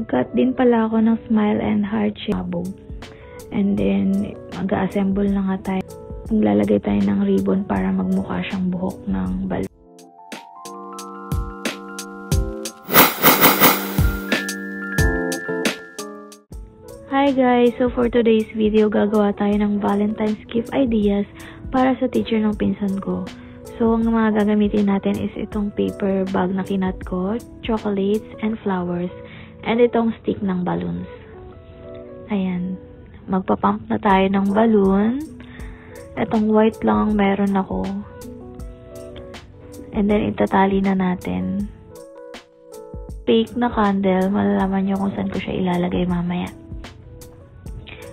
Mag-cut din pala ako ng smile and heart shape. And then, mag-assemble na nga tayo. Maglalagay tayo ng ribbon para magmukha siyang buhok ng balon. Hi guys! So for today's video, gagawa tayo ng Valentine's gift ideas para sa teacher ng pinsan ko. So ang mga gagamitin natin is itong paper bag na kinat ko, chocolates, and flowers, and itong stick ng balloons. Ayan. Magpapump na tayo ng balloon. Itong white lang ang meron ako. And then itatali na natin. Fake na candle, malalaman nyo kung saan ko siya ilalagay mamaya.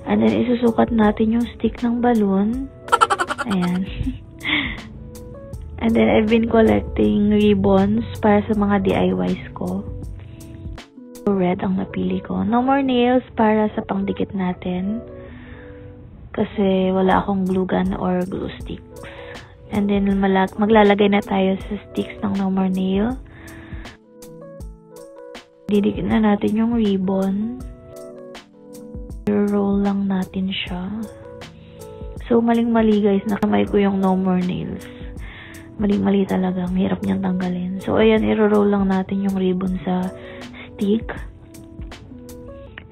And then, isusukat natin yung stick ng balloon. Ayan. And then, I've been collecting ribbons para sa mga DIYs ko. Red ang napili ko. No more nails para sa pangdikit natin. Kasi wala akong glue gun or glue sticks. And then, maglalagay na tayo sa sticks ng no more nail. Didikit na natin yung ribbon. Roll lang natin siya. So, maling-mali guys. Nakamay ko yung no more nails. Maling-mali talaga. Ang hirap niyang tanggalin. So, ayan. I-roll lang natin yung ribbon sa stick.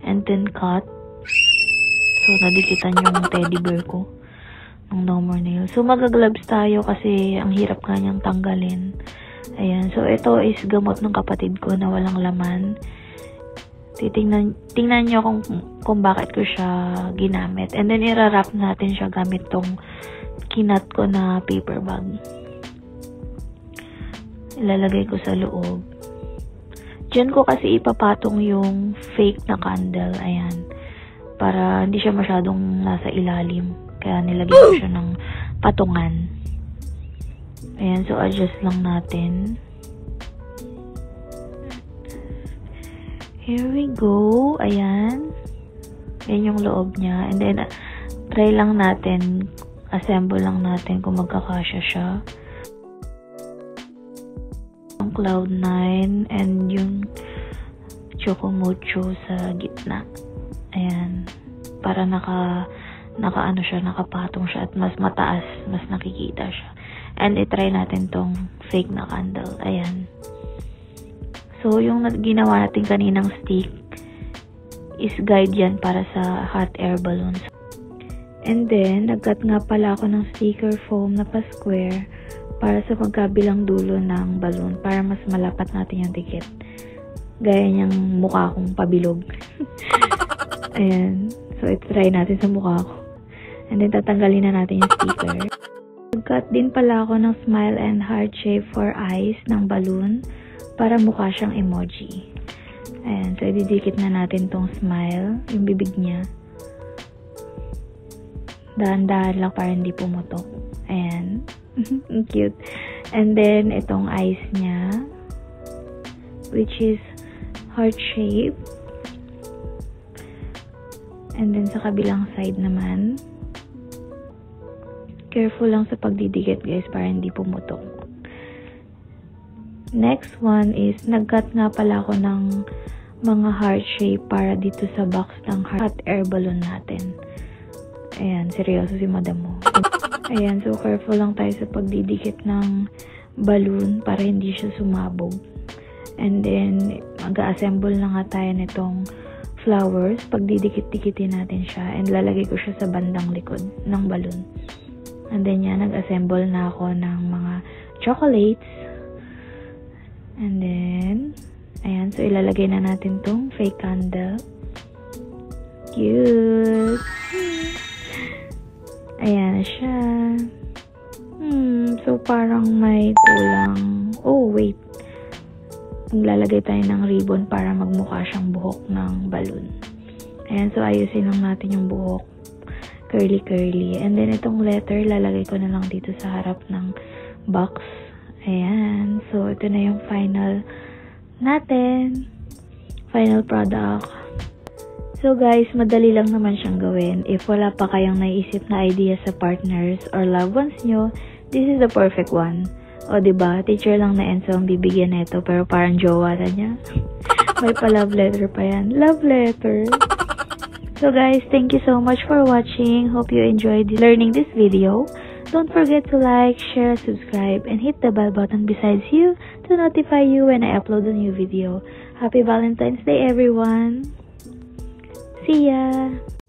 And then cut. So, nadikitan yung teddy bear ko. Ng no more nails. So, mag-gloves tayo kasi ang hirap nga niyang tanggalin. Ayan. So, ito is gamot ng kapatid ko na walang laman. Tingnan nyo kung bakit ko siya ginamit. And then, i-wrap natin siya gamit tong kinat ko na paper bag. Ilalagay ko sa loob. Diyan ko kasi ipapatong yung fake na candle. Ayan. Para hindi siya masyadong nasa ilalim. Kaya nilagay ko siya ng patungan. Ayan. So, adjust lang natin. Here we go. Ayan. Ayan yung loob niya. And then, try lang natin, assemble lang natin kung magkakasya siya. Yung Cloud9 and yung Chocomocho sa gitna. Ayan. Para naka-ano siya, nakapatong siya at mas mataas, mas nakikita siya. And itry natin tong fake na candle. Ayan. So, yung ginawa natin kaninang stick is guide yan para sa hot air balloons. And then, nag-cut nga pala ako ng sticker foam na pa-square para sa magkabilang dulo ng balloon para mas malapat natin yung dikit. Gaya niyang mukha kong pabilog. Ayan. So, try natin sa mukha ko. And then, tatanggalin na natin yung sticker. Nag-cut din pala ako ng smile and heart shape for eyes ng balloon para mukha siyang emoji. Ayan. So, ididikit na natin tong smile. Yung bibig niya. Dahan-dahan lang para hindi pumutok. Ayan. Cute. And then, itong eyes niya. Which is heart shape. And then, sa kabilang side naman. Careful lang sa pagdidikit guys para hindi pumutok. Next one is, nag-cut nga pala ako ng mga heart shape para dito sa box ng hot air balloon natin. Ayan, seryoso si madam mo. Ayan, so careful lang tayo sa pagdidikit ng balloon para hindi siya sumabog. And then, mag-assemble na nga tayo nitong flowers. Pagdidikit-dikitin natin siya. And lalagay ko siya sa bandang likod ng balloon. And then yan, nag-assemble na ako ng mga chocolates. And then, ayan. So, ilalagay na natin tong fake candle. Cute! Ayan na siya. So, parang may tulang. Oh, wait. Maglalagay tayo ng ribbon para magmukha siyang buhok ng balloon. Ayan. So, ayusin lang natin yung buhok. Curly-curly. And then, itong letter, lalagay ko na lang dito sa harap ng box. Ayan. So, ito na yung final natin. Final product. So, guys, madali lang naman siyang gawin. If wala pa kayong naisip na idea sa partners or loved ones nyo, this is the perfect one. O, diba? Teacher lang na Enzo ang bibigyan nito, pero parang jowa na niya. May pa-love letter pa yan. Love letter. So guys, thank you so much for watching. Hope you enjoyed learning this video. Don't forget to like, share, subscribe, and hit the bell button besides you to notify you when I upload a new video. Happy Valentine's Day, everyone! See ya!